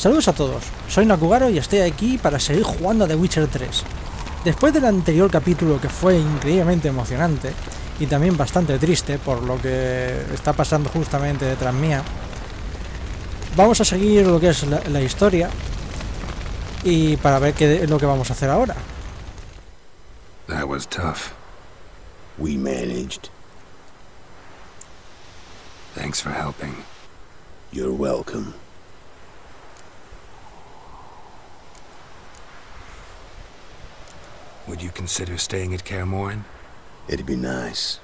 Saludos a todos, soy Nakugaro y estoy aquí para seguir jugando a The Witcher 3. Después del anterior capítulo, que fue increíblemente emocionante y también bastante triste por lo que está pasando justamente detrás mía, vamos a seguir lo que es la historia y para ver qué es lo que vamos a hacer ahora. That was tough. We managed. Thanks for helping. You're welcome. Would you consider staying at Kaer Morhen? It'd be nice.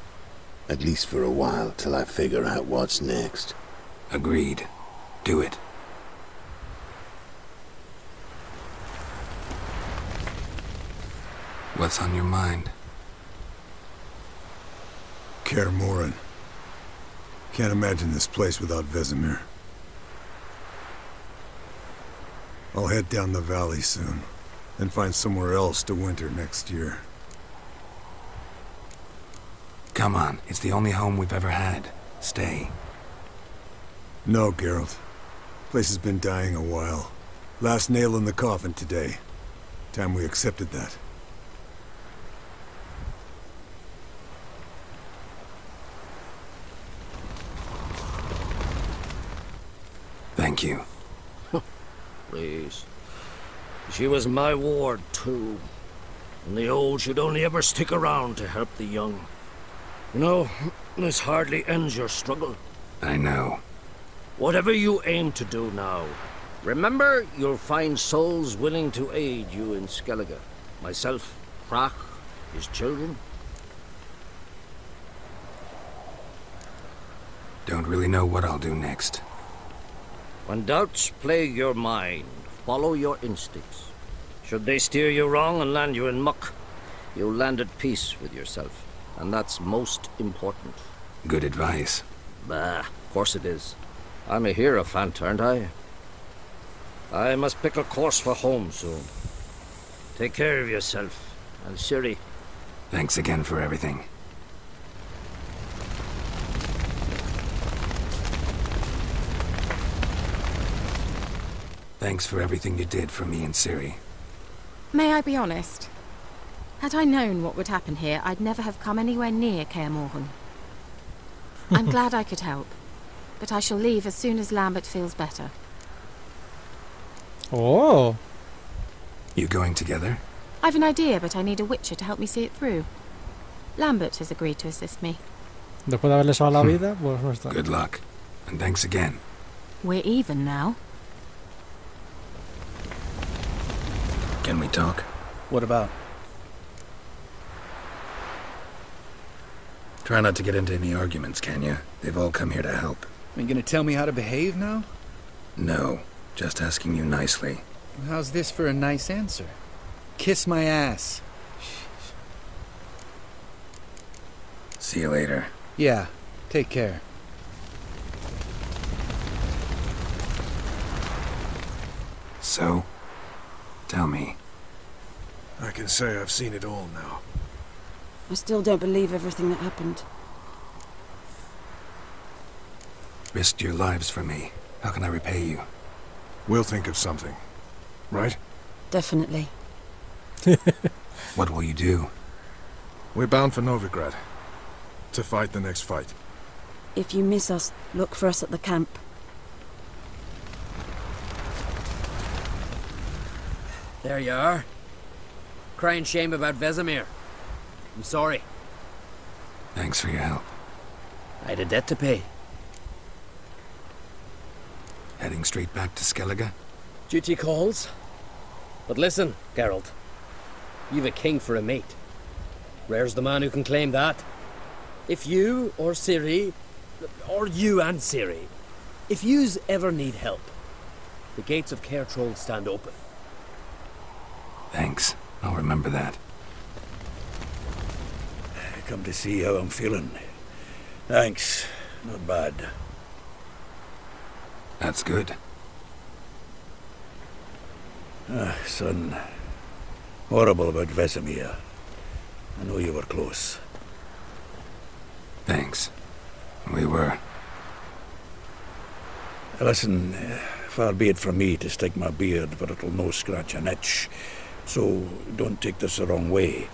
At least for a while, till I figure out what's next. Agreed. Do it. What's on your mind? Kaer Morhen. Can't imagine this place without Vesemir. I'll head down the valley soon, and find somewhere else to winter next year. Come on, it's the only home we've ever had. Stay. No, Geralt. Place has been dying a while. Last nail in the coffin today. Time we accepted that. Thank you. Please. She was my ward, too. And the old should only ever stick around to help the young. You know, this hardly ends your struggle. I know. Whatever you aim to do now, remember you'll find souls willing to aid you in Skellige. Myself, Krach, his children. Don't really know what I'll do next. When doubts plague your mind, follow your instincts. Should they steer you wrong and land you in muck, you'll land at peace with yourself. And that's most important. Good advice. Bah, of course it is. I'm a hierophant, aren't I? I must pick a course for home soon. Take care of yourself, and Ciri. Thanks again for everything. Thanks for everything you did for me and Ciri. May I be honest? Had I known what would happen here, I'd never have come anywhere near Kaer Morhen. I'm glad I could help, but I shall leave as soon as Lambert feels better. Oh. You going together? I've an idea, but I need a witcher to help me see it through. Lambert has agreed to assist me. Después de haberle salvado la vida, pues no está. Good luck. And thanks again. We're even now. Can we talk? What about? Try not to get into any arguments, can you? They've all come here to help. Are you gonna tell me how to behave now? No, just asking you nicely. How's this for a nice answer? Kiss my ass. See you later. Yeah, take care. So, tell me. I can say I've seen it all now. I still don't believe everything that happened. Risked your lives for me. How can I repay you? We'll think of something. Right? Definitely. What will you do? We're bound for Novigrad. To fight the next fight. If you miss us, look for us at the camp. There you are. Crying shame about Vesemir. I'm sorry. Thanks for your help. I had a debt to pay. Heading straight back to Skellige? Duty calls. But listen, Geralt. You've a king for a mate. Rare's the man who can claim that. If you or Ciri, or you and Ciri, if yous ever need help, the gates of Caer Troll stand open. Thanks. I'll remember that. Come to see how I'm feeling. Thanks. Not bad. That's good. Son. Horrible about Vesemir. I know you were close. Thanks. We were. Listen, far be it from me to stick my beard, but it'll no scratch an itch. So don't take this the wrong way.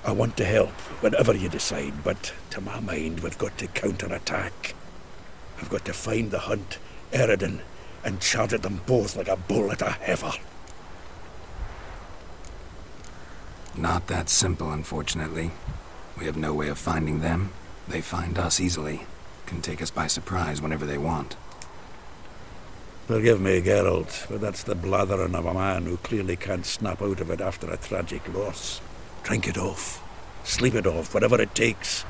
I want to help, whatever you decide, but to my mind, we've got to counterattack. I've got to find the hunt, Eridan, and charge at them both like a bull at a heifer. Not that simple, unfortunately. We have no way of finding them. They find us easily. Can take us by surprise whenever they want. Forgive me, Geralt, but that's the blathering of a man who clearly can't snap out of it after a tragic loss. Drink it off. Sleep it off, whatever it takes.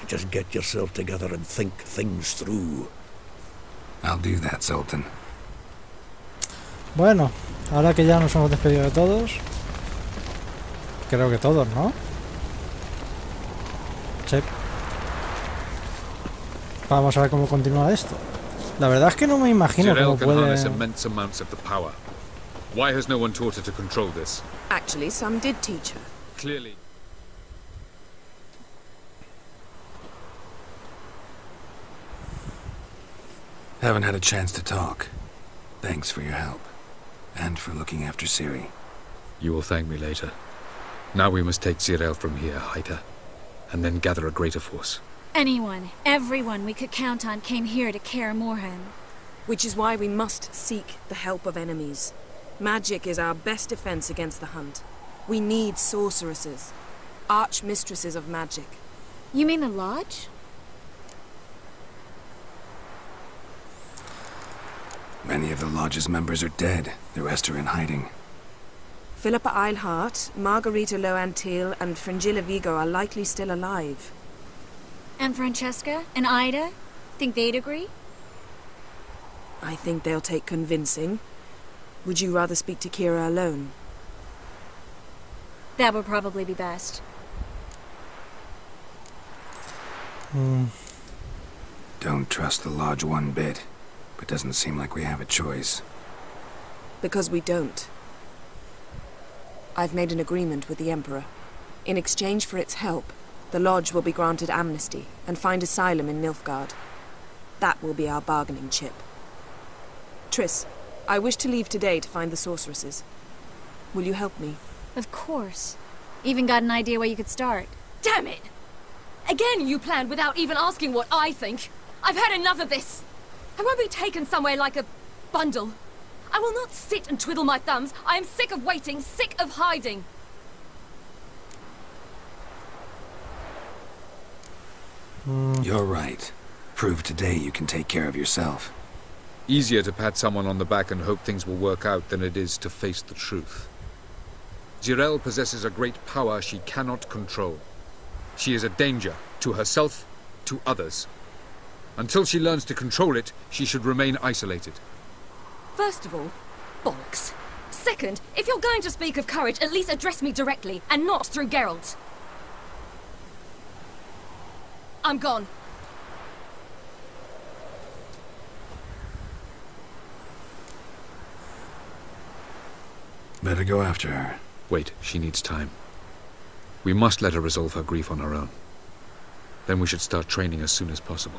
Just get yourself together and think things through. I'll do that, Sultan. Bueno, ahora que ya nos hemos despedido de todos, creo que todos, ¿no? Sí. Vamos a ver cómo continúa esto. La verdad es que no me imagino cómo puede... immense amounts of the power. Why has no one taught her to control this? Actually, some did teach her. Clearly. Haven't had a chance to talk. Thanks for your help. And for looking after Ciri. You will thank me later. Now we must take Ciri from here, hide her, and then gather a greater force. Anyone, everyone we could count on came here to Kaer Morhen. Which is why we must seek the help of enemies. Magic is our best defense against the hunt. We need sorceresses. Archmistresses of magic. You mean the Lodge? Many of the Lodge's members are dead. The rest are in hiding. Philippa Eilhart, Margarita Loantil, and Fringilla Vigo are likely still alive. And Francesca? And Ida? Think they'd agree? I think they'll take convincing. Would you rather speak to Kira alone? That would probably be best. Don't trust the Lodge one bit, but doesn't seem like we have a choice. Because we don't. I've made an agreement with the Emperor. In exchange for its help, the Lodge will be granted amnesty and find asylum in Nilfgaard. That will be our bargaining chip. Triss, I wish to leave today to find the sorceresses. Will you help me? Of course. Even got an idea where you could start. Damn it! Again you planned without even asking what I think. I've had enough of this. I won't be taken somewhere like a bundle. I will not sit and twiddle my thumbs. I am sick of waiting, sick of hiding. You're right. Prove today you can take care of yourself. Easier to pat someone on the back and hope things will work out than it is to face the truth. Jirel possesses a great power she cannot control. She is a danger to herself, to others. Until she learns to control it, she should remain isolated. First of all, bollocks. Second, if you're going to speak of courage, at least address me directly, and not through Geralt. I'm gone. Better go after her. Wait, she needs time. We must let her resolve her grief on her own. Then we should start training as soon as possible.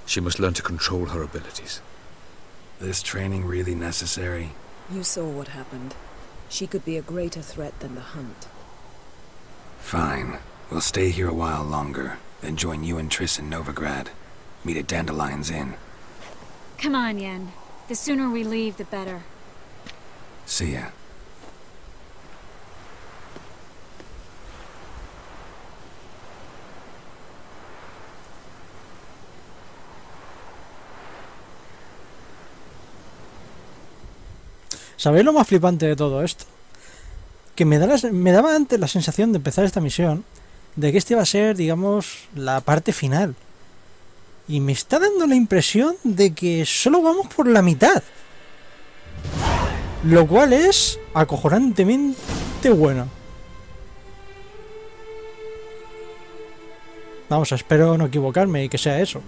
She must learn to control her abilities. This training really necessary? You saw what happened. She could be a greater threat than the hunt. Fine. We'll stay here a while longer, then join you and Triss in Novigrad. Meet at Dandelion's Inn. Come on, Yen. The sooner we leave, the better. See ya. ¿Sabéis lo más flipante de todo esto? Que me daba antes la sensación de empezar esta misión de que este iba a ser, digamos, la parte final. Y me está dando la impresión de que solo vamos por la mitad. Lo cual es acojonantemente bueno. Vamos, espero no equivocarme y que sea eso.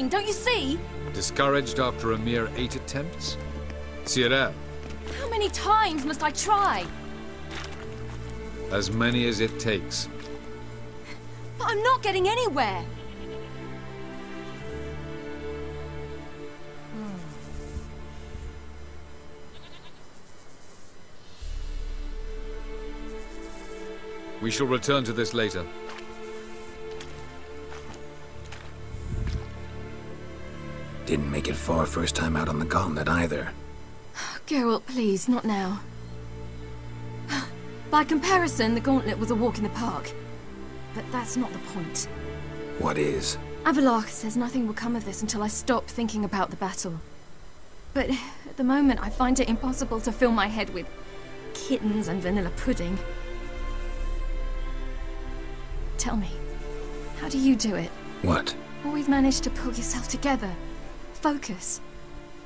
Don't you see? Discouraged after a mere 8 attempts? Ciri. How many times must I try? As many as it takes. But I'm not getting anywhere. We shall return to this later. Didn't make it far first time out on the gauntlet either. Geralt, please, not now. By comparison, the gauntlet was a walk in the park. But that's not the point. What is? Avallac'h says nothing will come of this until I stop thinking about the battle. But at the moment, I find it impossible to fill my head with kittens and vanilla pudding. Tell me, how do you do it? What? Always manage to pull yourself together. Focus.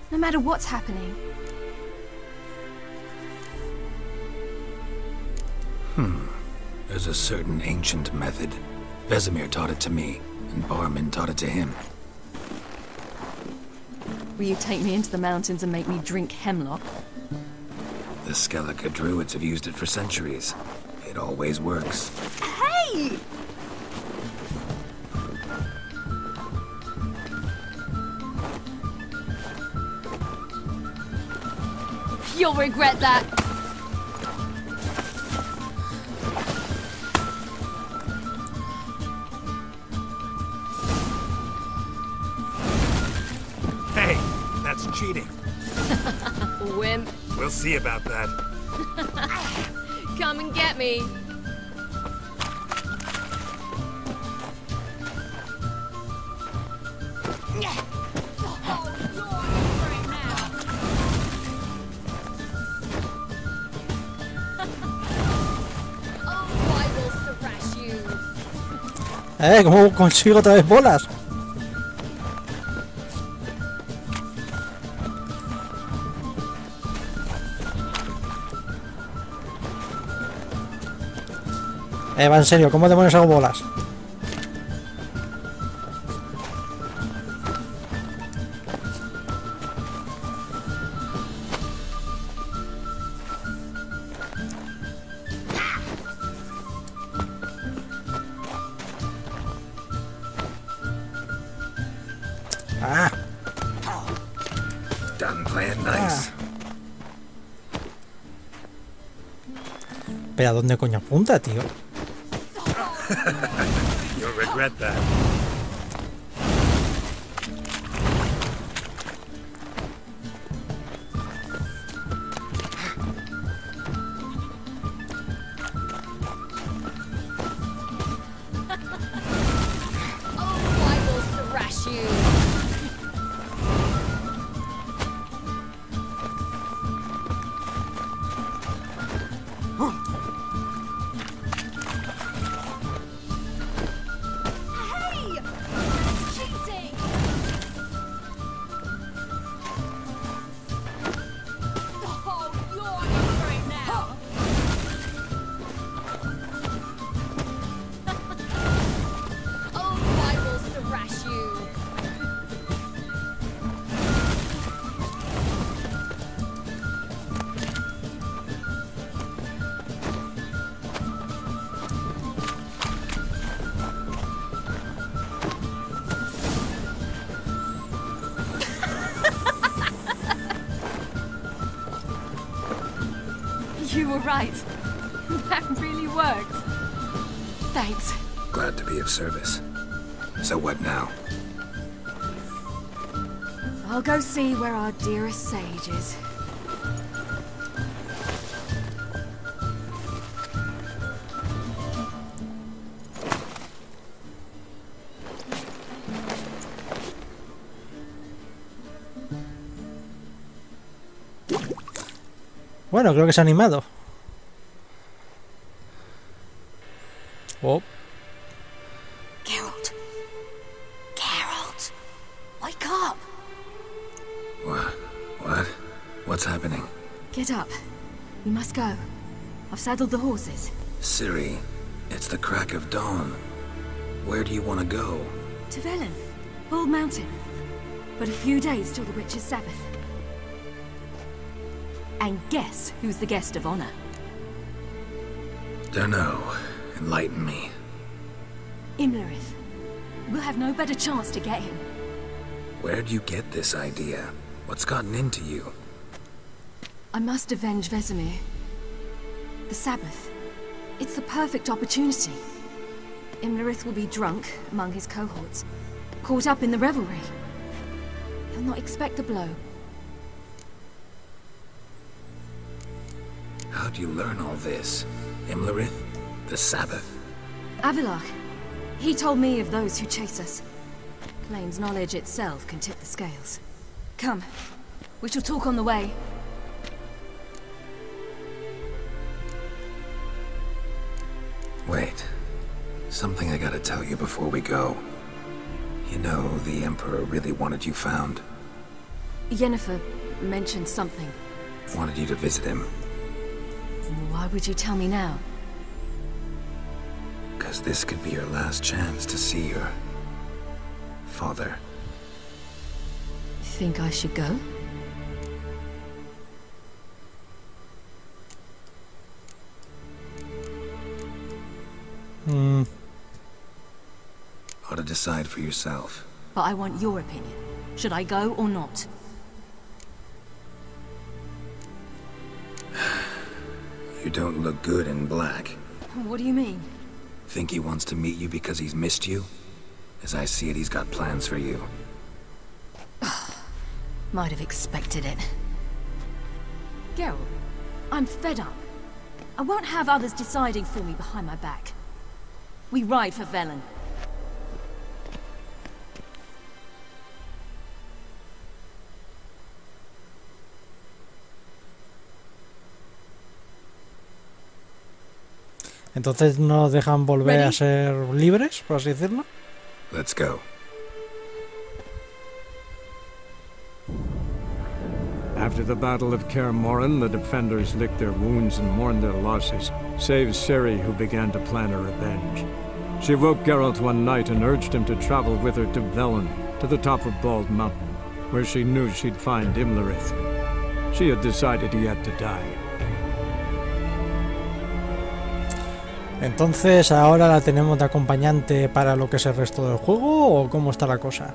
No matter what's happening. There's a certain ancient method. Vesemir taught it to me, and Barman taught it to him. Will you take me into the mountains and make me drink hemlock? The Skellige druids have used it for centuries. It always works. Hey! You'll regret that. Hey, that's cheating. Wimp. We'll see about that. Come and get me. ¿Cómo consigo otra vez bolas? Va en serio, ¿cómo demonios hago bolas? Done playing nice. ¿Pero a dónde coño apunta, tío? You'll regret that. You were right. That really worked. Thanks. Glad to be of service. So what now? I'll go see where our dearest sage is. Bueno, creo que se ha animado. Oh. Geralt. Geralt. Wake up. What? What's happening? Get up. We must go. I've saddled the horses. Ciri, it's the crack of dawn. Where do you want to go? To Velen. Bald Mountain. But a few days till the Witch's Sabbath. And guess who's the guest of honor? Dunno. Enlighten me. Imlerith. We'll have no better chance to get him. Where'd you get this idea? What's gotten into you? I must avenge Vesemir. The Sabbath. It's the perfect opportunity. Imlerith will be drunk among his cohorts, caught up in the revelry. He'll not expect the blow. How'd you learn all this? Imlerith? The Sabbath? Avilach. He told me of those who chase us. Claims knowledge itself can tip the scales. Come, we shall talk on the way. Wait. Something I gotta tell you before we go. You know, the Emperor really wanted you found. Yennefer mentioned something. Wanted you to visit him. Why would you tell me now? Because this could be your last chance to see your father. Think I should go? Ought to decide for yourself. But I want your opinion. Should I go or not? You don't look good in black. What do you mean? Think he wants to meet you because he's missed you? As I see it, he's got plans for you. Might have expected it. Geralt, I'm fed up. I won't have others deciding for me behind my back. We ride for Velen. Entonces nos dejan volver a ser libres, por así decirlo. Let's go. After the Battle of Kaer Morhen, the defenders licked their wounds and mourned their losses, save Ciri, who began to plan her revenge. She woke Geralt one night and urged him to travel with her to Velen, to the top of Bald Mountain, where she knew she'd find Imlerith. She had decided he had to die. Entonces, ¿ahora la tenemos de acompañante para lo que es el resto del juego o cómo está la cosa?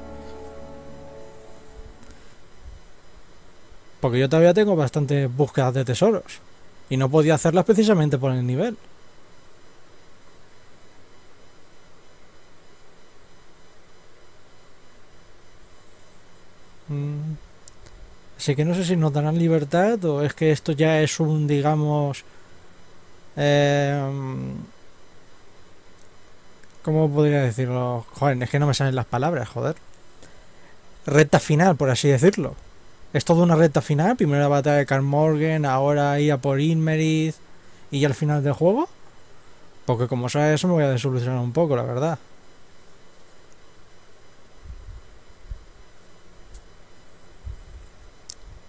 Porque yo todavía tengo bastantes búsquedas de tesoros y no podía hacerlas precisamente por el nivel. Así que no sé si nos darán libertad o es que esto ya es un, digamos... ¿Cómo podría decirlo? Joder, es que no me salen las palabras, joder. Recta final, por así decirlo. Es toda una recta final. Primero la batalla de Kaer Morhen, ahora ir a por Imlerith y ya al final del juego. Porque como sea eso me voy a desilusionar un poco, la verdad.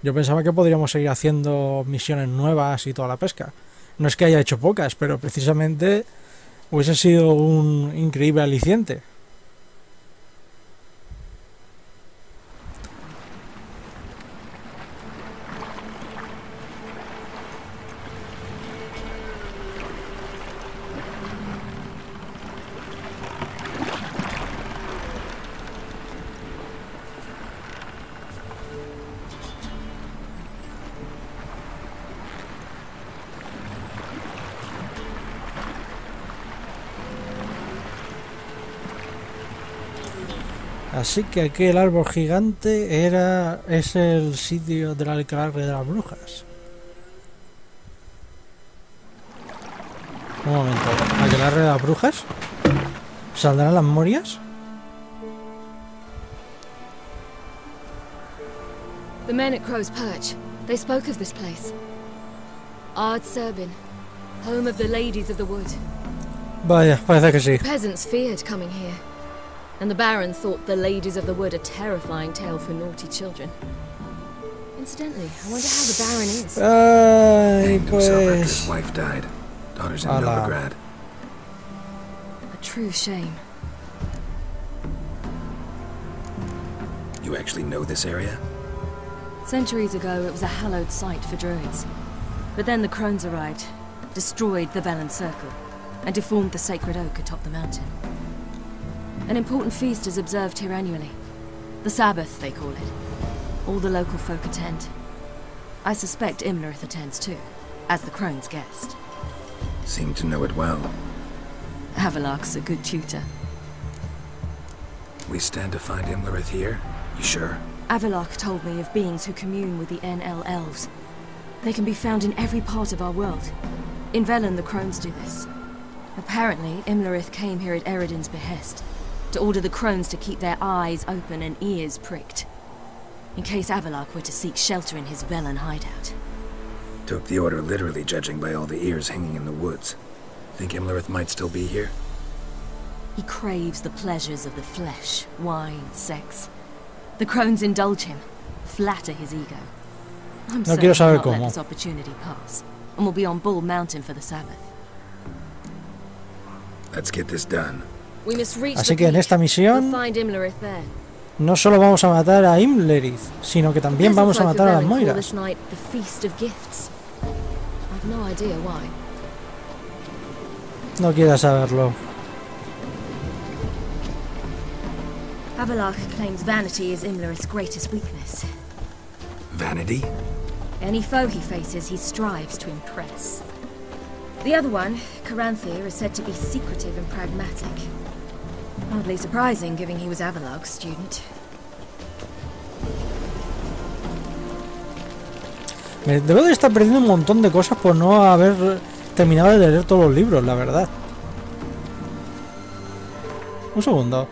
Yo pensaba que podríamos seguir haciendo misiones nuevas y toda la pesca. No es que haya hecho pocas, pero precisamente hubiese sido un increíble aliciente. Así que aquel árbol gigante es el sitio del aquelarre de las brujas. Un momento, ¿aquelarre de las brujas? ¿Saldrán las Morias? The men at Crow's Perch, they spoke of this place. Ard Serbin, home of the ladies of the wood. Vaya, parece que sí. The peasants feared coming here. And the Baron thought the ladies of the wood a terrifying tale for naughty children. Incidentally, I wonder how the Baron is. Ay, His pues... wife died. Daughter's in Novigrad. A true shame. You actually know this area? Centuries ago, it was a hallowed site for druids. But then the crones arrived, destroyed the Velen Circle, and deformed the sacred oak atop the mountain. An important feast is observed here annually. The Sabbath, they call it. All the local folk attend. I suspect Imlerith attends too, as the crone's guest. Seem to know it well. Avalok's a good tutor. We stand to find Imlerith here? You sure? Avalok told me of beings who commune with the NL elves. They can be found in every part of our world. In Velen, the crones do this. Apparently, Imlerith came here at Eredin's behest, to order the crones to keep their eyes open and ears pricked, in case Avalok were to seek shelter in his Velen hideout. Took the order literally, judging by all the ears hanging in the woods. Think Imlerith might still be here? He craves the pleasures of the flesh, wine, sex. The crones indulge him, flatter his ego. I'm certain he'll not let this opportunity pass, and will be on Bull Mountain for the Sabbath. Let's get this done. Así que en esta misión no solo vamos a matar a Imlerith, sino que también vamos a matar a las Moiras. No quieras saberlo. Avalok claims vanity is Imlerith's greatest weakness. Vanity? Any foe he faces, he strives to impress. The other one, Caranthir, is said to be secretive and pragmatic. Hardly surprising, given he was Avalok's student. Me debo de estar perdiendo un montón de cosas por no haber terminado de leer todos los libros, la verdad. Un segundo.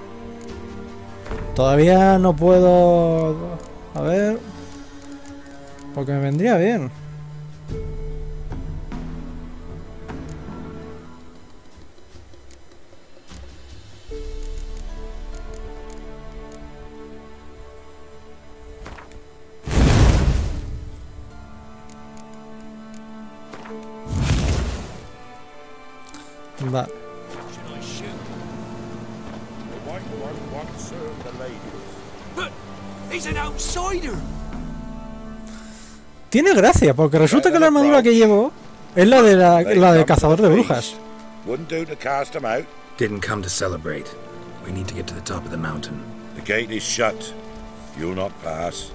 Todavía no puedo... A ver... Porque me vendría bien. Vale. Tiene gracia, porque resulta que la armadura que llevo es la de cazador de brujas. Didn't come to celebrate. We need to get to the top of the mountain. The gate is shut. You'll not pass.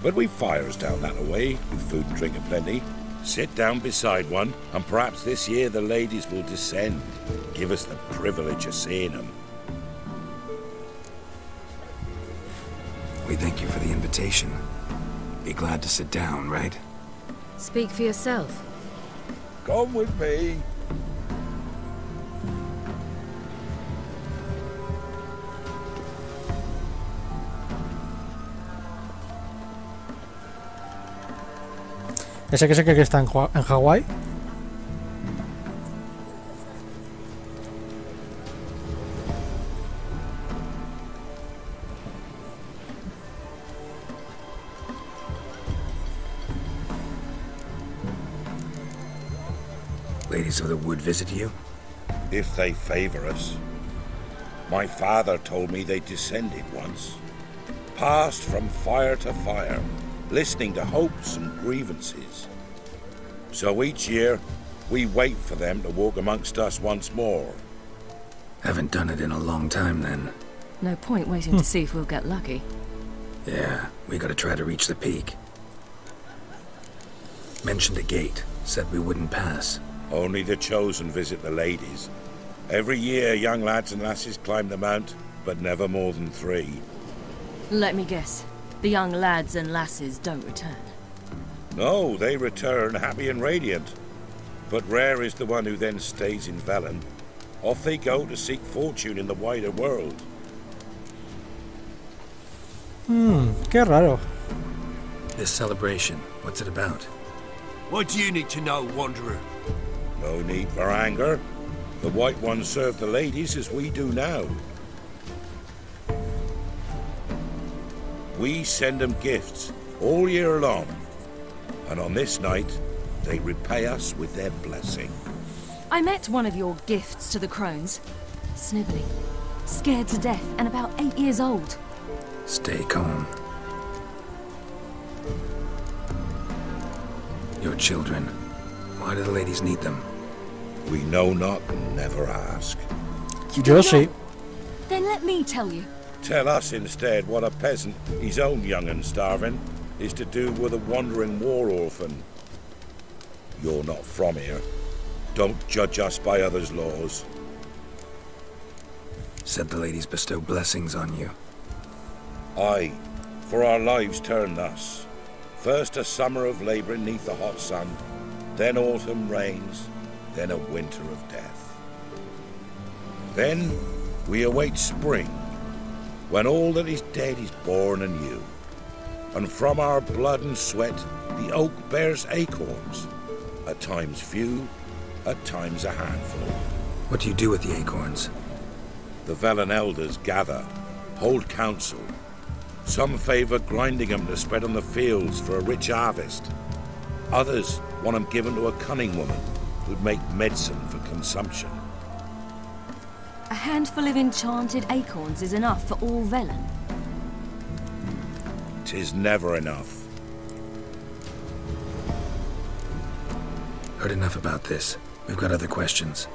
But we've fires down that way, with food and drink aplenty. Sit down beside one, and perhaps this year the ladies will descend. Give us the privilege of seeing them. We thank you for the invitation. Be glad to sit down, right? Speak for yourself. Come with me. Ese que sé que está en Hawái. Ladies of the wood visit you? If they favor us. My father told me they descended once. Passed from fire to fire, listening to hopes and grievances. So each year, we wait for them to walk amongst us once more. Haven't done it in a long time, then. No point waiting to see if we'll get lucky. Yeah, we gotta try to reach the peak. Mentioned a gate, said we wouldn't pass. Only the chosen visit the ladies. Every year, young lads and lasses climb the mount, but never more than 3. Let me guess. The young lads and lasses don't return. No, they return happy and radiant. But rare is the one who then stays in Velen. Off they go to seek fortune in the wider world. Qué raro. This celebration, what's it about? What do you need to know, Wanderer? No need for anger. The White Ones serve the ladies as we do now. We send them gifts all year long. And on this night, they repay us with their blessing. I met one of your gifts to the crones. Snivelling, scared to death, and about 8 years old. Stay calm. Your children. Why do the ladies need them? We know not and never ask. Yo sí. Then let me tell you. Tell us instead what a peasant, his own young and starving, is to do with a wandering war orphan. You're not from here. Don't judge us by others' laws. Said the ladies bestow blessings on you. Aye, for our lives turn thus. First a summer of labouring neath the hot sun, then autumn rains, then a winter of death. Then we await spring, when all that is dead is born anew. And from our blood and sweat the oak bears acorns, at times few, at times a handful. What do you do with the acorns? The Velen elders gather, hold council. Some favour grinding them to spread on the fields for a rich harvest. Others want them given to a cunning woman who'd make medicine for consumption. A handful of enchanted acorns is enough for all Velen. 'Tis never enough. Heard enough about this. We've got other questions.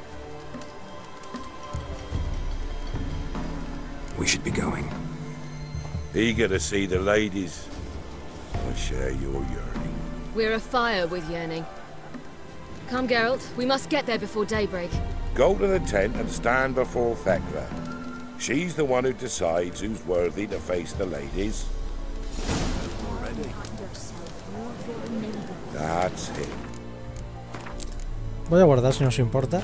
We should be going. Eager to see the ladies. I share your yearning. We're afire with yearning. Come, Geralt. We must get there before daybreak. Go to the tent and stand before Thekla. She's the one who decides who's worthy to face the ladies. That's it. Voy a guardar si no os importa.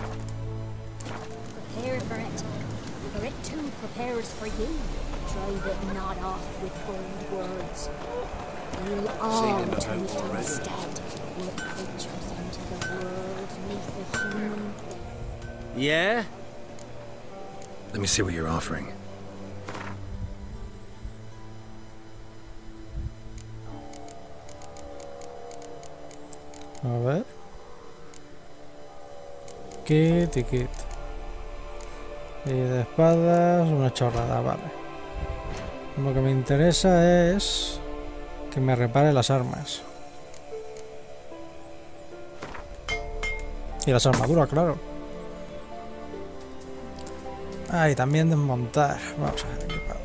Prepare for it. For it too prepares for you. Drive it not off with bold words. We'll all do it instead. Let creatures into the world neath a human. Yeah? Let me see what you're offering. A ver. Kit y kit. Y de espadas, una chorrada, vale. Lo que me interesa es que me repare las armas. Y las armaduras, claro. Ah, y también desmontar. Vamos a ver equipado.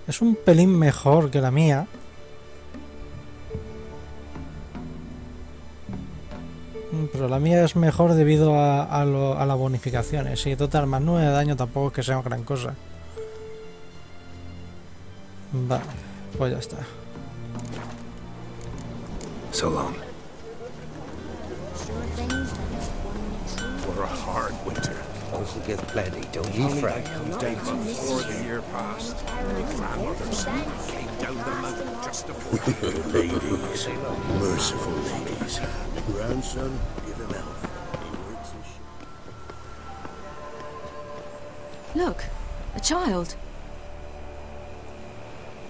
Es un pelín mejor que la mía. Pero la mía es mejor debido a las bonificaciones. Y total, más 9 de daño tampoco es que sea gran cosa. Vale, pues ya está. So long. For a hard winter. Uncle gets plenty, don't you fret. Day before the year passed. My grandmother's son came down the mountain just before. Ladies, merciful ladies. Grandson, give him health. He works his shit. Look, a child.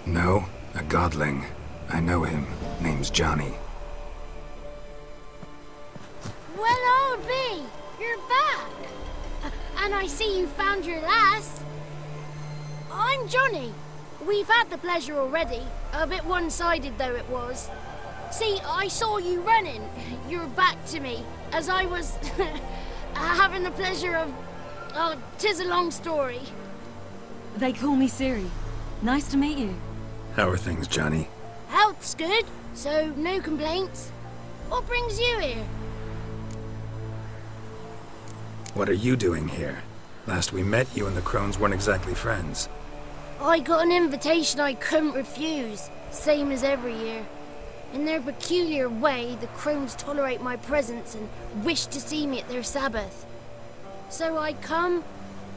No, a godling. I know him. Name's Johnny. Well, old B, you're back. And I see you found your lass. I'm Johnny. We've had the pleasure already. A bit one-sided though it was. See, I saw you running. Your back to me. As I was having the pleasure of... Oh, 'tis a long story. They call me Ciri. Nice to meet you. How are things, Johnny? Health's good, so no complaints. What brings you here? What are you doing here? Last we met, you and the crones weren't exactly friends. I got an invitation I couldn't refuse, same as every year. In their peculiar way, the crones tolerate my presence and wish to see me at their Sabbath. So I come,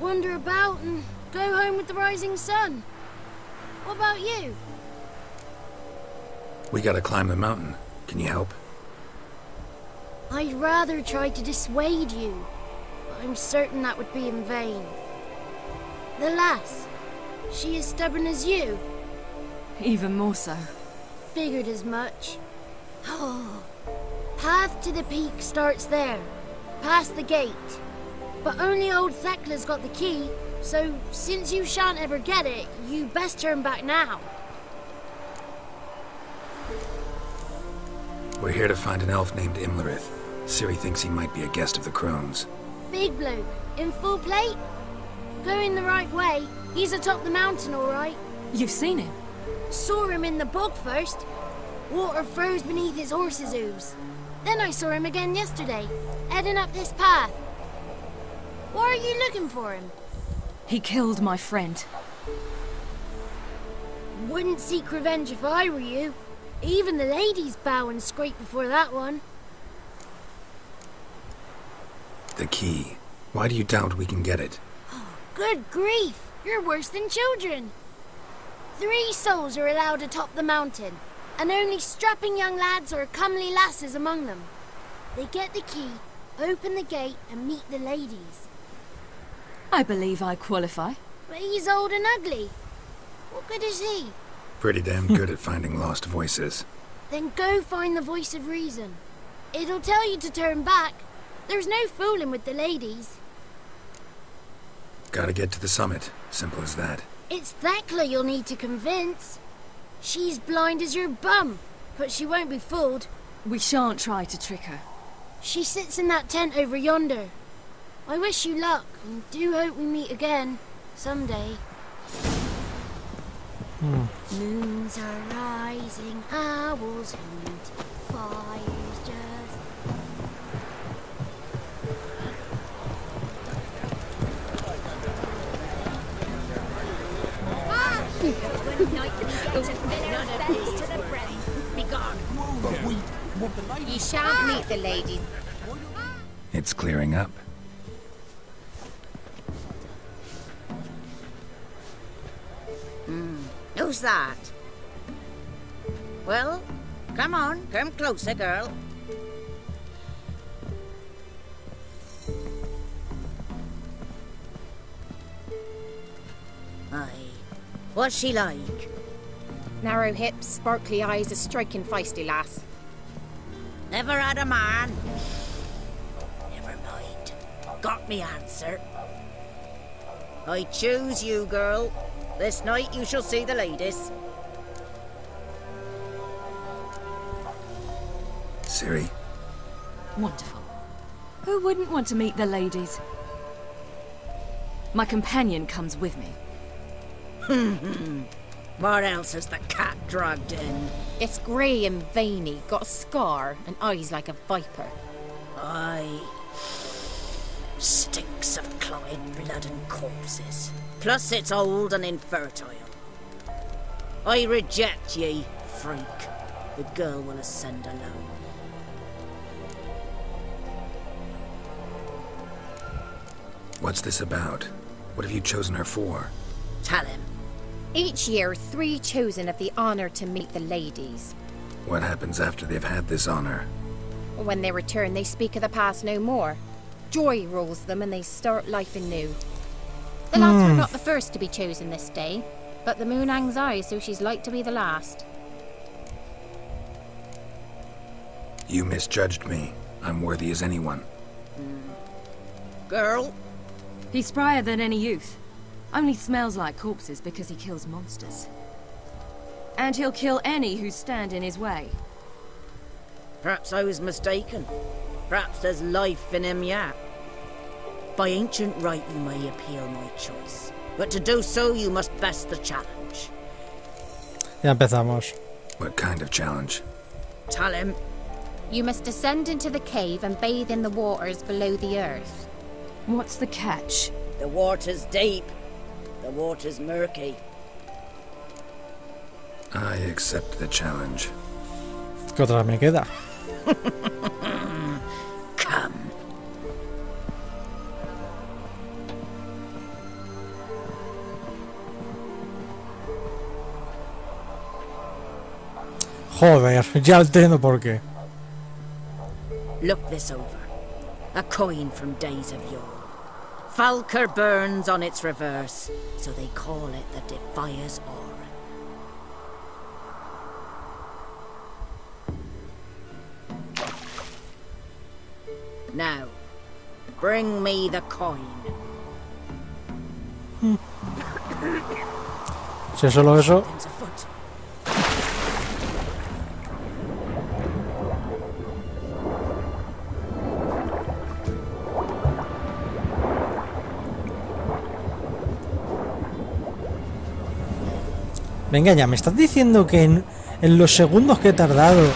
wander about, and go home with the rising sun. What about you? We gotta climb the mountain. Can you help? I'd rather try to dissuade you, but I'm certain that would be in vain. The lass, she as stubborn as you? Even more so. Figured as much. Path to the peak starts there, past the gate. But only old Thekla's got the key, so since you shan't ever get it, you best turn back now. We're here to find an elf named Imlerith. Ciri thinks he might be a guest of the crones. Big bloke, in full plate? Going the right way. He's atop the mountain, all right. You've seen him? Saw him in the bog first. Water froze beneath his horse's hooves. Then I saw him again yesterday, heading up this path. Why are you looking for him? He killed my friend. Wouldn't seek revenge if I were you. Even the ladies bow and scrape before that one. The key. Why do you doubt we can get it? Good grief! You're worse than children. 3 souls are allowed atop the mountain, and only strapping young lads or comely lasses among them. They get the key, open the gate, and meet the ladies. I believe I qualify. But he's old and ugly. What good is he? Pretty damn good at finding lost voices. Then go find the voice of reason. It'll tell you to turn back. There's no fooling with the ladies. Gotta get to the summit. Simple as that. It's Thekla you'll need to convince. She's blind as your bum, but she won't be fooled. We shan't try to trick her. She sits in that tent over yonder. I wish you luck, and do hope we meet again, someday. Moons are rising, owls hoot, fires just... You shan't meet the ladies. It's clearing up. Who's that? Well, come on, come closer, girl. Aye. What's she like? Narrow hips, sparkly eyes, a striking feisty lass. Never had a man. Never mind. Got me answer. I choose you, girl. This night you shall see the ladies. Ciri. Wonderful. Who wouldn't want to meet the ladies? My companion comes with me. What else has the cat dragged in? It's grey and veiny, got a scar, and eyes like a viper. Aye. Stinks of clotted blood and corpses. Plus it's old and infertile. I reject ye, freak. The girl will ascend alone. What's this about? What have you chosen her for? Tell him. Each year, 3 chosen have the honour to meet the ladies. What happens after they've had this honor? When they return, they speak of the past no more. Joy rules them and they start life anew. The lads were not the first to be chosen this day, but the moon hangs high, so she's like to be the last. You misjudged me. I'm worthy as anyone. Girl? He's sprier than any youth. Only smells like corpses because he kills monsters. And he'll kill any who stand in his way. Perhaps I was mistaken. Perhaps there's life in him yet. By ancient right you may appeal my choice. But to do so you must best the challenge. Ya empezamos. What kind of challenge? Tell him. You must descend into the cave and bathe in the waters below the earth. What's the catch? The water's deep. The water's murky. I accept the challenge. ¿Qué otra me queda? Come. Joder, ya entiendo por qué. Look this over. A coin from days of yore. Falker burns on its reverse, so they call it the Defier's Aura. Now, bring me the coin. Si es solo eso. Venga ya, me estás diciendo que en los segundos que he tardado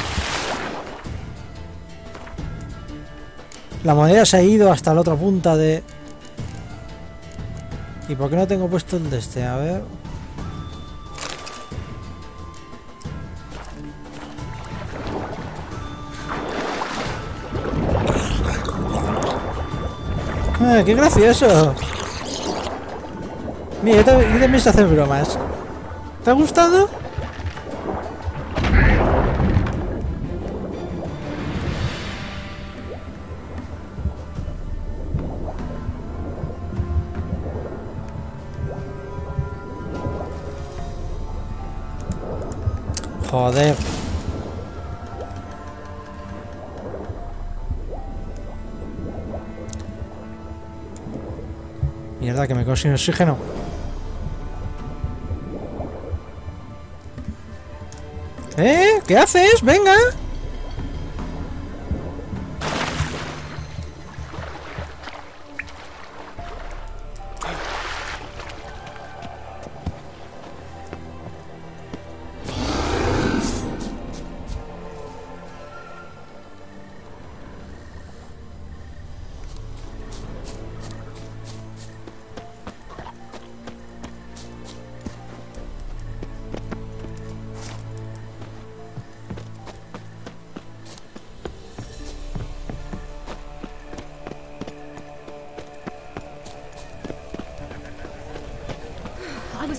la moneda se ha ido hasta la otra punta de... ¿Y por qué no tengo puesto el de este? A ver... ¡Ah, qué gracioso! Mira, yo también sé hacer bromas. ¿Te ha gustado? Joder. Mierda, que me quedo sin oxígeno. ¿Qué haces? ¡Venga!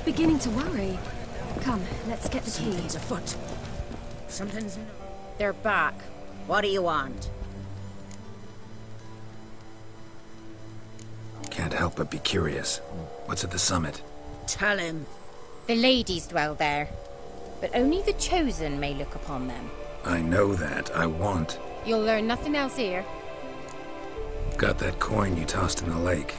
Beginning to worry. Come, let's get the key. Something's afoot. Something's... They're back. What do you want? Can't help but be curious. What's at the summit? Tell him. The ladies dwell there, but only the chosen may look upon them. I know that. I want. You'll learn nothing else here. Got that coin you tossed in the lake.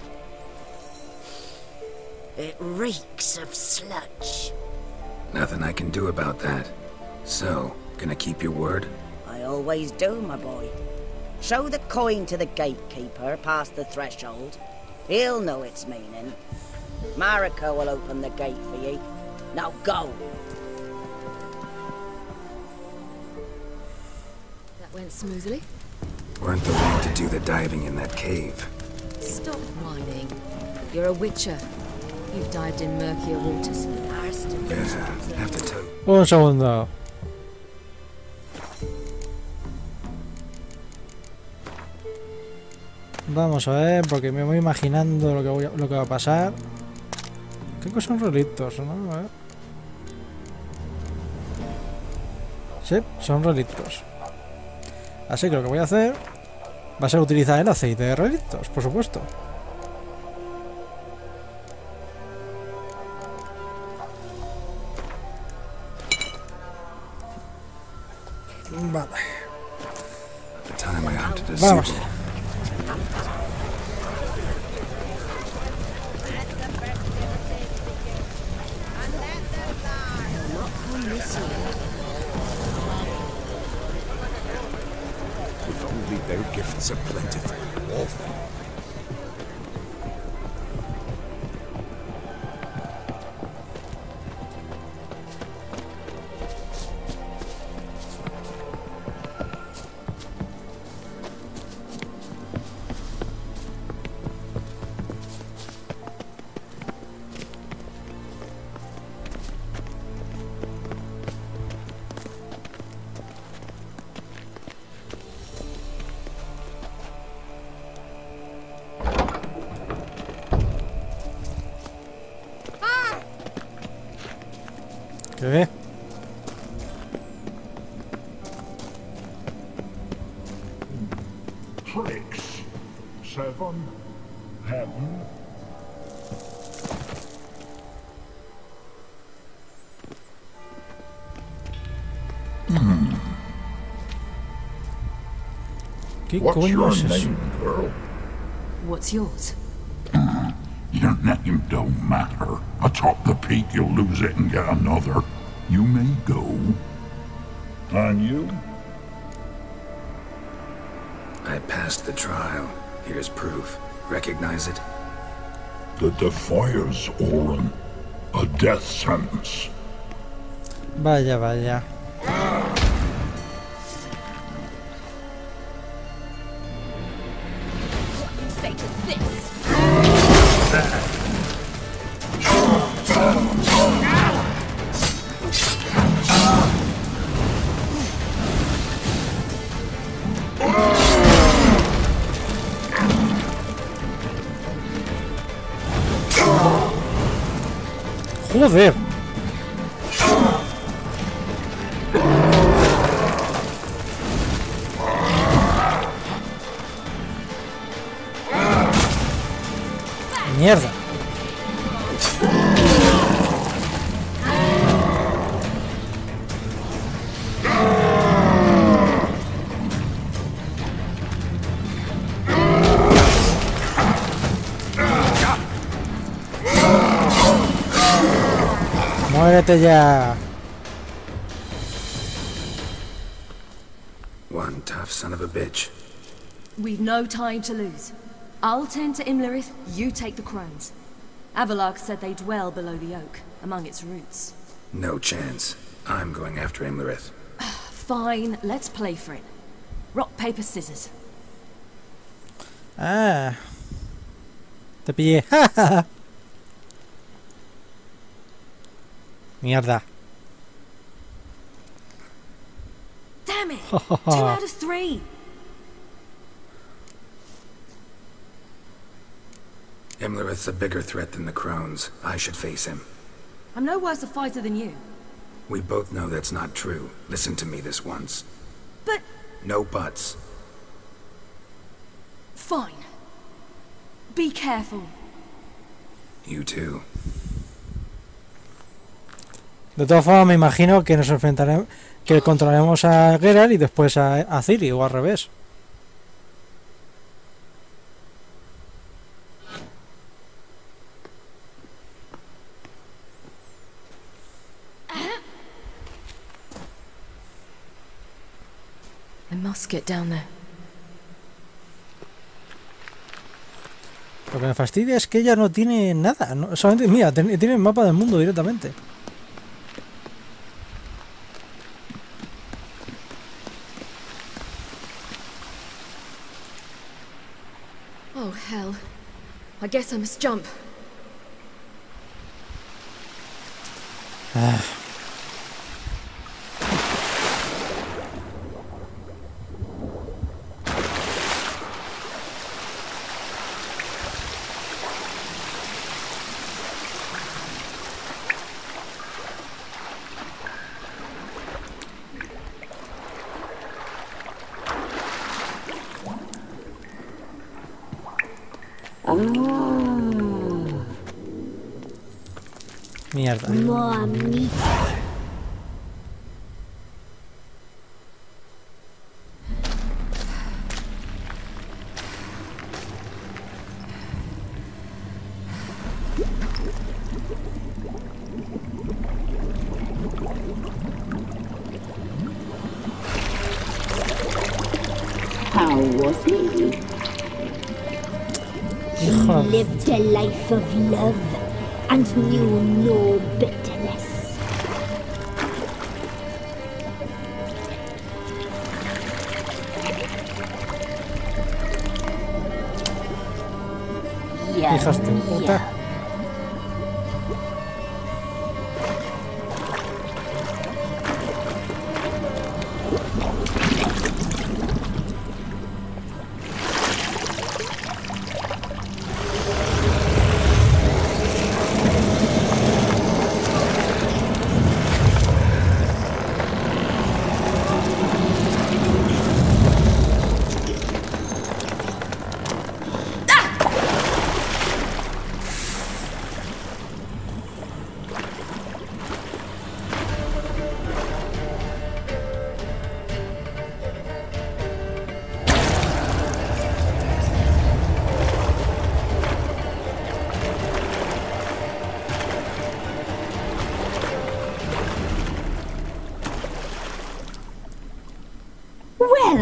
It reeks of sludge. Nothing I can do about that. So, gonna keep your word? I always do, my boy. Show the coin to the gatekeeper past the threshold. He'll know its meaning. Mariko will open the gate for ye. Now go. That went smoothly. Weren't the one to do the diving in that cave. Stop whining. You're a witcher. You've dived in murkier waters. Yeah, have to tell. Un segundo. Vamos a ver, porque me voy imaginando lo que va a pasar. Creo que son relictos, ¿no? A ver. Sí, son relictos. Así que lo que voy a hacer va a ser utilizar el aceite de relictos, por supuesto. Vale. Vamos. If only their gifts are plentiful. Awful. ¿Qué? heaven. Heaven. What's your name, girl? What's yours? Your name don't matter. Atop the peak, you'll lose it and get another. You may go. And you? I passed the trial. Here's proof. Recognize it? The Defiers, Orin. A death sentence. Vaya, vaya. Say to this. Joder. Mierda. Muérete ya. One tough son of a bitch. We've no time to lose. I'll tend to Imlerith, you take the crones. Avalok said they dwell below the oak, among its roots. No chance. I'm going after Imlerith. Fine, let's play for it. Rock, paper, scissors. Ah. Te pillé. Mierda. Damn it! 2 out of 3. Imlerith's a bigger threat than the crones. I should face him. I'm no worse a fighter than you. We both know that's not true. Listen to me this once. But... No buts. Fine. Be careful. You too. De todas formas, me imagino que nos enfrentaremos, que controlaremos a Geralt y después a Ciri, o al revés. I must get down there. Lo que me fastidia es que ella no tiene nada, no, solamente, mira, tiene el mapa del mundo directamente. Oh, hell. I guess I must jump. Ah. Mierda. How was he? He lived a life of love and knew no bitterness. Hijas de puta.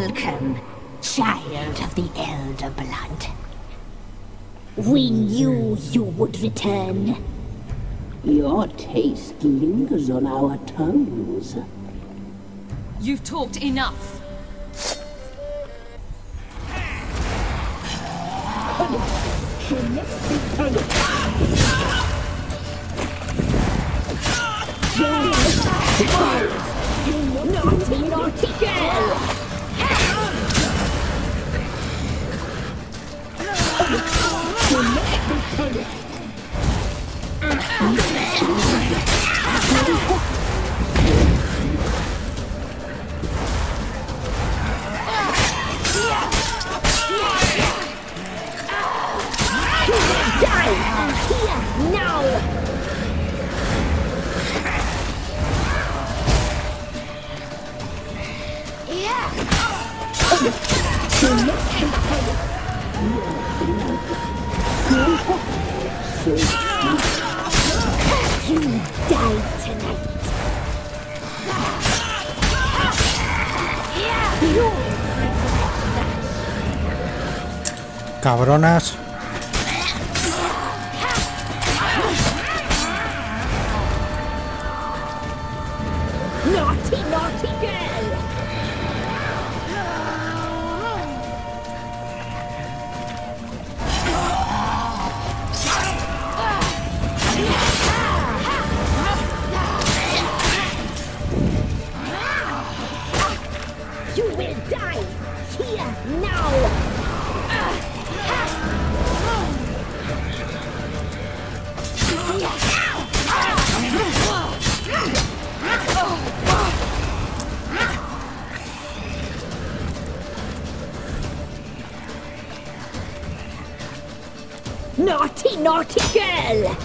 Welcome, child of the elder blood. We knew you would return. Your taste lingers on our tongues. You've talked enough. Naughty, naughty girl! Die! Here, now! You died tonight. Cabronas. Naughty, naughty girl! You will die here now! Naughty, naughty girl!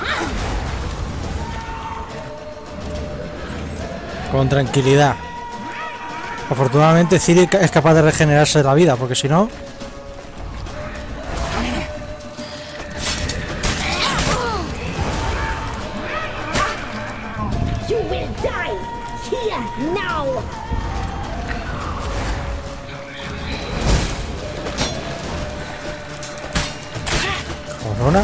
Con tranquilidad. Afortunadamente Ciri es capaz de regenerarse de la vida, porque si no... You will die here now! Corona.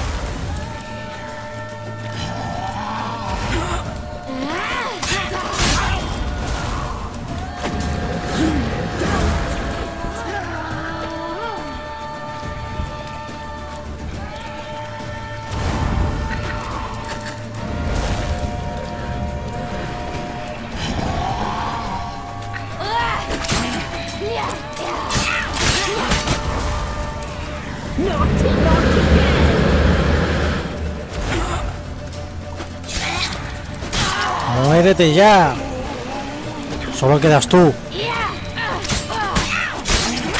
¡Muérete ya! Solo quedas tú.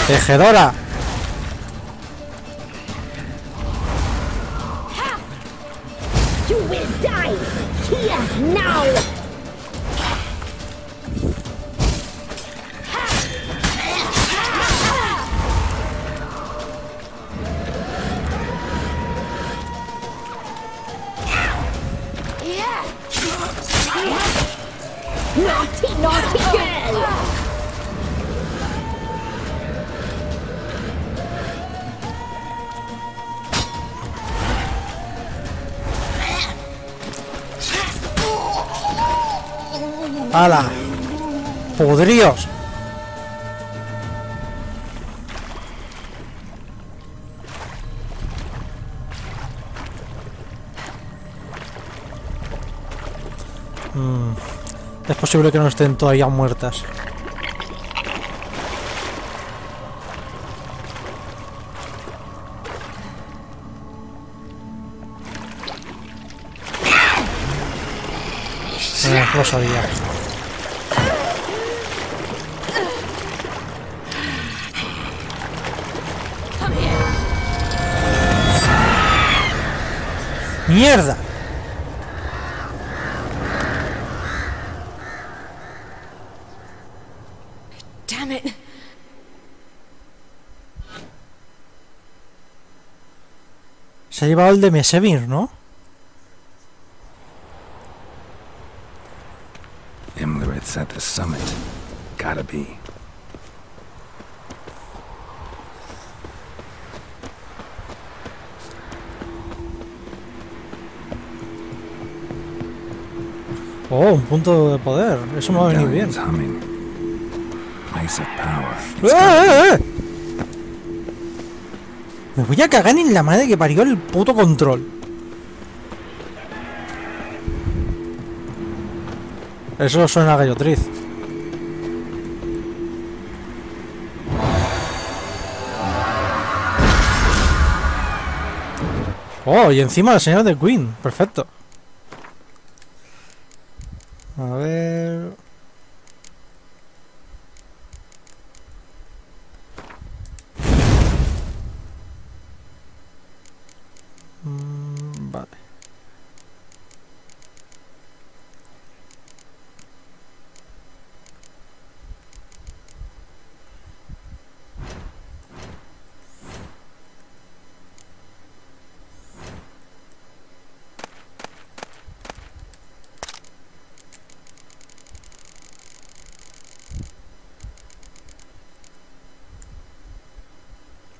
¡Tejedora! You will die here now! Naughty, naughty girl! ¡Hala! ¡Podríos! Es posible que no estén todavía muertas. Lo sabía. ¡Mierda! Damn it. Se ha llevado el de Mesevir, ¿no? Imlerit's at the summit. Gotta be. Oh, un punto de poder. Eso me va a venir bien. Me voy a cagar en la madre que parió el puto control. Eso suena a gallotriz. Oh, y encima la señal de Queen. Perfecto. A ver... Vale.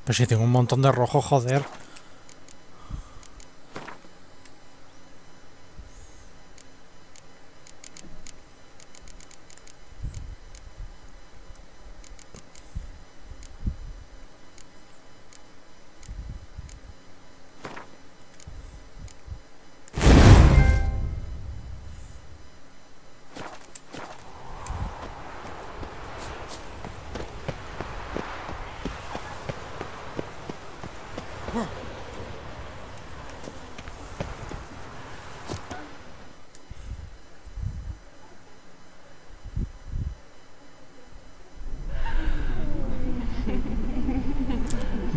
Pues si tengo un montón de rojo, joder.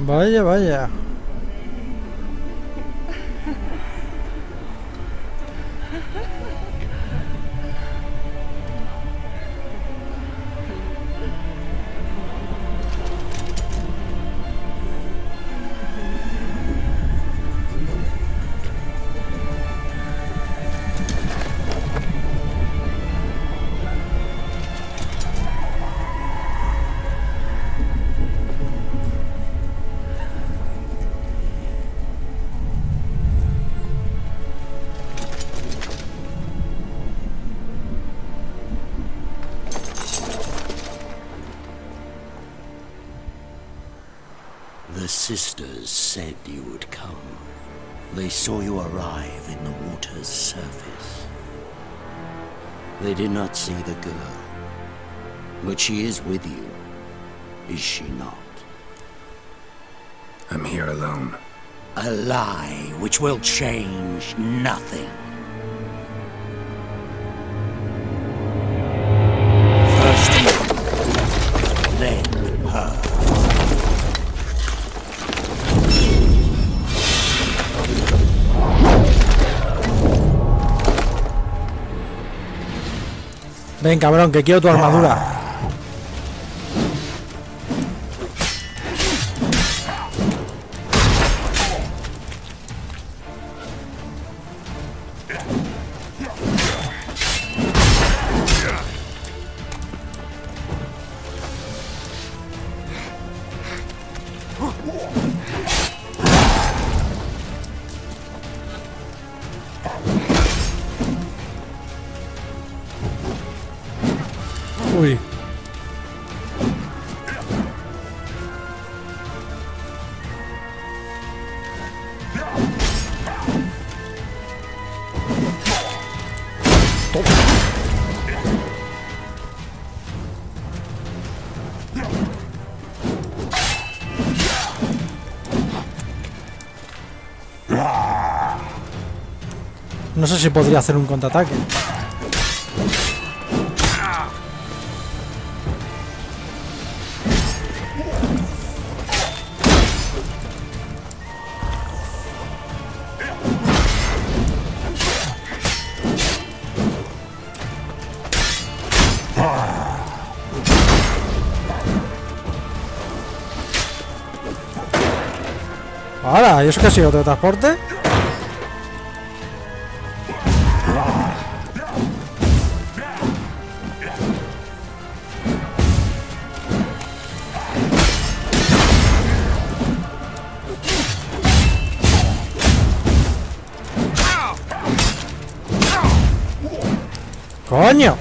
Vaya, vaya. The sisters said you would come. They saw you arrive in the water's surface. They did not see the girl. But she is with you, is she not? I'm here alone. A lie which will change nothing. First you, then her. Ven, cabrón, que quiero tu armadura. Uy. No sé si podría hacer un contraataque. Ahora, ¿y eso qué ha sido? ¿Otro transporte? ¡Coño!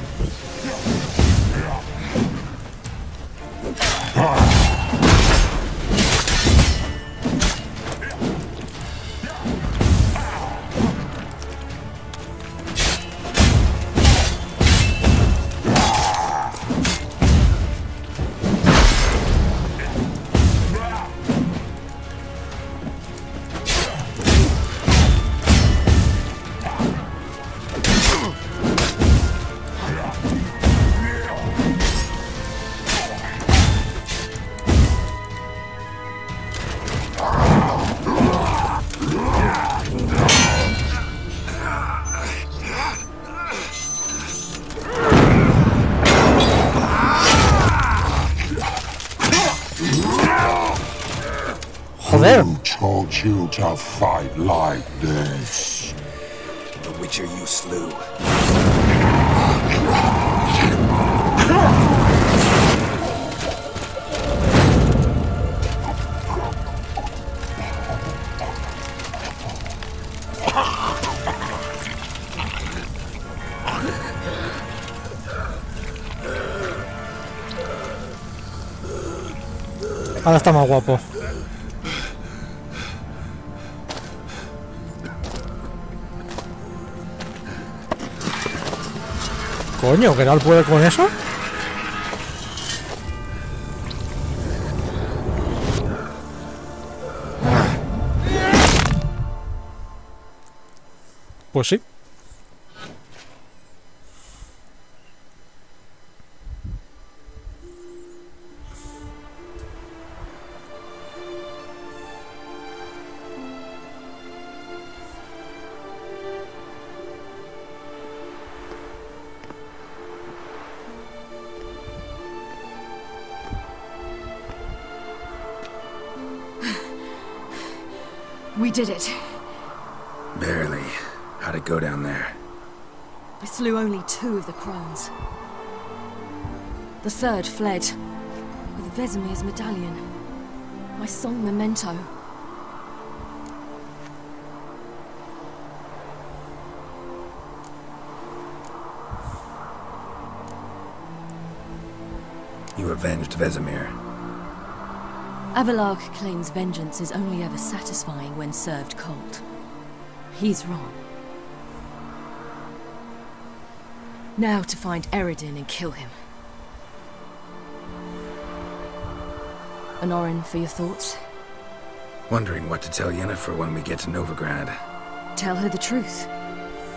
Who told you to fight like this? The Witcher you slew. Ahora está más guapo. Coño, ¿que no puede con eso? Pues sí. We did it. Barely. How'd it go down there? I slew only 2 of the crones. The 3rd fled with Vesemir's medallion. My song memento. You avenged Vesemir. Avalark claims vengeance is only ever satisfying when served cold. He's wrong. Now to find Eredin and kill him. Honorin, for your thoughts? Wondering what to tell Yennefer when we get to Novigrad. Tell her the truth.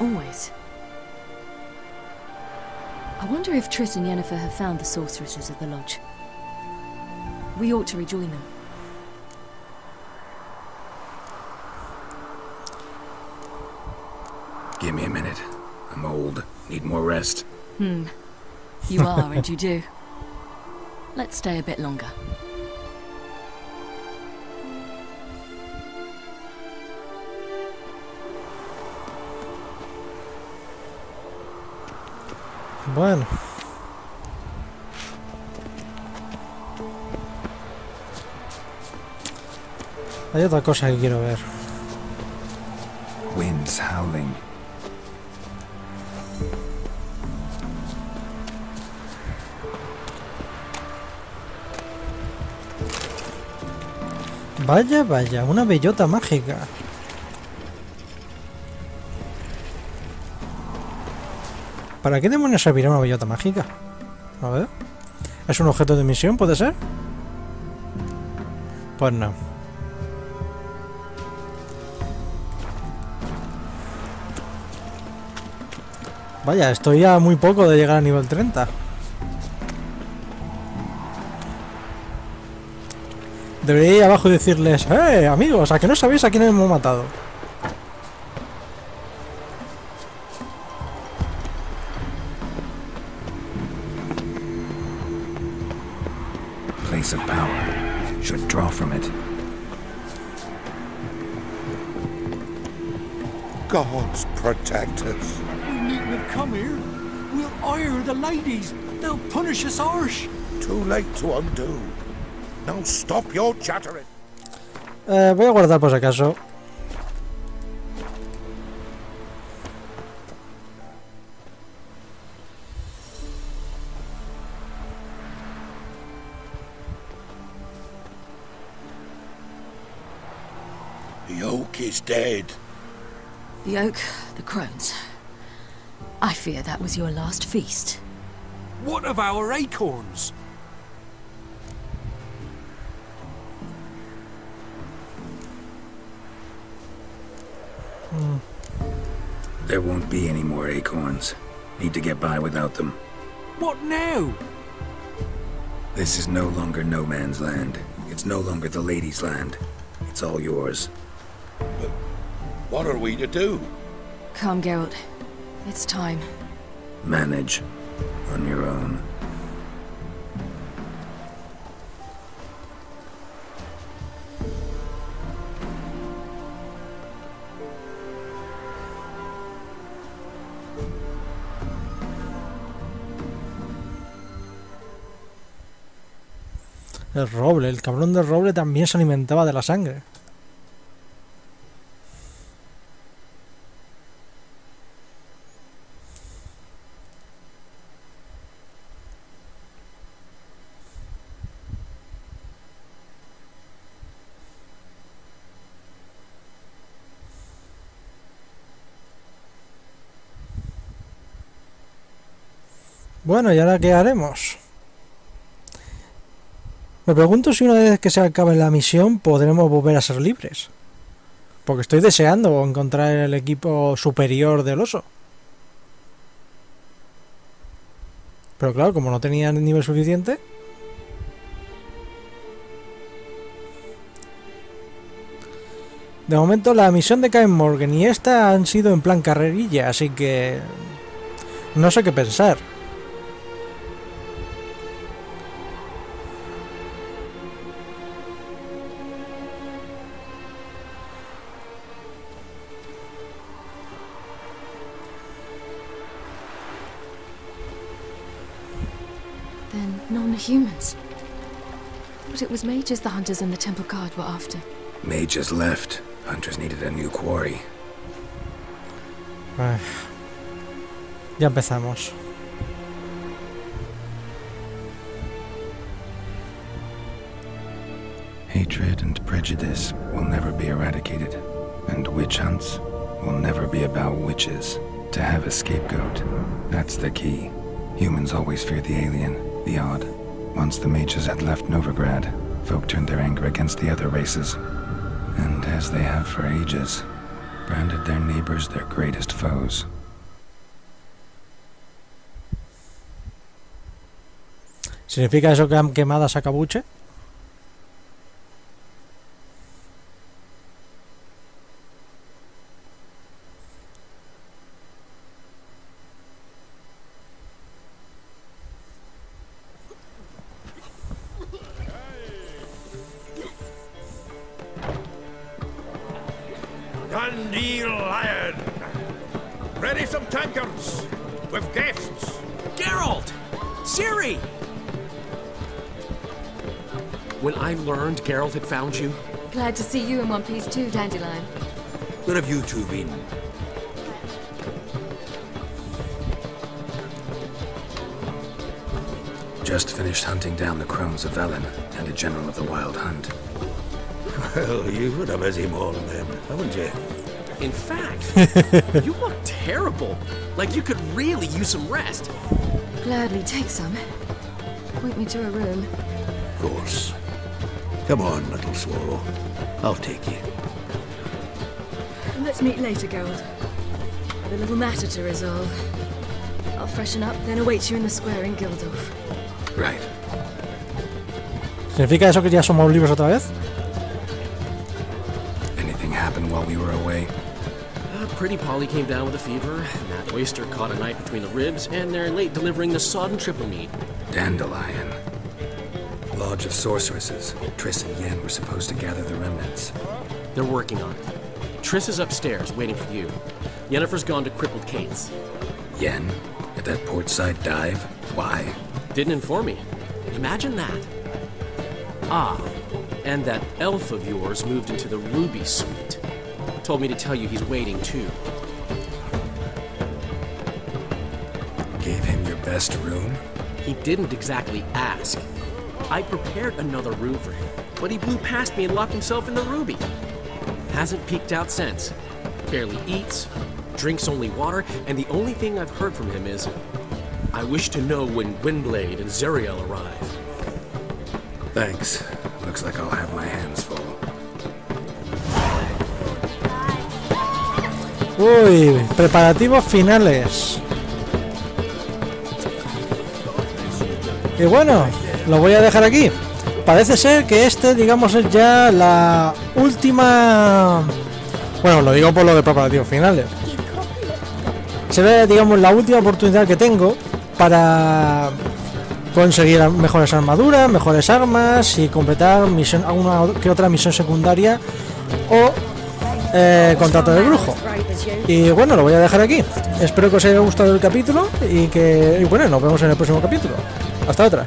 Always. I wonder if Triss and Yennefer have found the sorceresses at the lodge. We ought to rejoin them. Give me a minute. I'm old. Need more rest. You are, and you do. Let's stay a bit longer. Bueno. Hay otra cosa que quiero ver. Winds howling. Vaya, vaya, una bellota mágica. ¿Para qué demonios servirá una bellota mágica? A ver. ¿Es un objeto de misión, puede ser? Pues no. Vaya, estoy a muy poco de llegar a nivel 30. Debería ir abajo y decirles: amigos, ¿a que no sabéis a quién hemos matado? Place of power. Should draw from it. Gods protect us. We needn't have come here. We'll ire the ladies. They'll punish us harsh. Too late to undo. Now stop your chattering. Voy a guardar por si acaso. oak is dead. The oak, the crones. I fear that was your last feast. What of our acorns? There won't be any more acorns. Need to get by without them. What now? This is no longer no man's land. It's no longer the lady's land. It's all yours. But what are we to do? Come, Geralt. It's time. Manage. On your own. El roble, el cabrón del roble también se alimentaba de la sangre. Bueno, ¿y ahora qué haremos? Me pregunto si una vez que se acabe la misión podremos volver a ser libres. Porque estoy deseando encontrar el equipo superior del oso. Pero claro, como no tenía nivel suficiente... De momento la misión de Kain Morgan y esta han sido en plan carrerilla, así que... no sé qué pensar. Humans. But it was mages the hunters and the temple guard were after. Mages left. Hunters needed a new quarry. Ya empezamos. Hatred and prejudice will never be eradicated. And witch hunts will never be about witches. To have a scapegoat, that's the key. Humans always fear the alien, the odd. Once the mages had left Novigrad, folk turned their anger against the other races. And as they have for ages, branded their neighbors their greatest foes. ¿Significa eso que han quemado a Sacabuche? Dundee Lion! Ready some tankards! With guests! Geralt! Ciri! When I learned Geralt had found you... Glad to see you in one piece too, Dandelion. Where have you two been? Just finished hunting down the crones of Velen and a general of the Wild Hunt. Well, you've had a busy morning then, haven't you? In fact, you look terrible. Like you could really use some rest. Gladly take some. Point me to a room. Of course. Come on, little swallow. I'll take you. Let's meet later, Geralt. I've a little matter to resolve. I'll freshen up, then await you in the square in Gildorf. Right. ¿Significa eso que ya somos libres otra vez? Anything happened while we were away? Pretty Polly came down with a fever, and that oyster caught a knife between the ribs, and they're late delivering the sodden triple meat. Dandelion. Lodge of Sorceresses. Triss and Yen were supposed to gather the remnants. They're working on it. Triss is upstairs, waiting for you. Yennefer's gone to Crippled Cates. Yen? At that portside dive? Why? Didn't inform me. Imagine that. Ah, and that elf of yours moved into the Ruby Suite. Told me to tell you he's waiting too. Gave him your best room? He didn't exactly ask. I prepared another room for him, but he blew past me and locked himself in the Ruby. Hasn't peeked out since. Barely eats, drinks only water, and the only thing I've heard from him is, I wish to know when Windblade and Zuriel arrive. Thanks. Looks like I'll have my hands full. Uy, preparativos finales. Y bueno, lo voy a dejar aquí. Parece ser que digamos, es ya la última... Bueno, lo digo por lo de preparativos finales. Será, digamos, la última oportunidad que tengo para conseguir mejores armaduras, mejores armas y completar alguna que otra misión secundaria o contrato de brujo. Y bueno, lo voy a dejar aquí. Espero que os haya gustado el capítulo y bueno, nos vemos en el próximo capítulo. Hasta otra.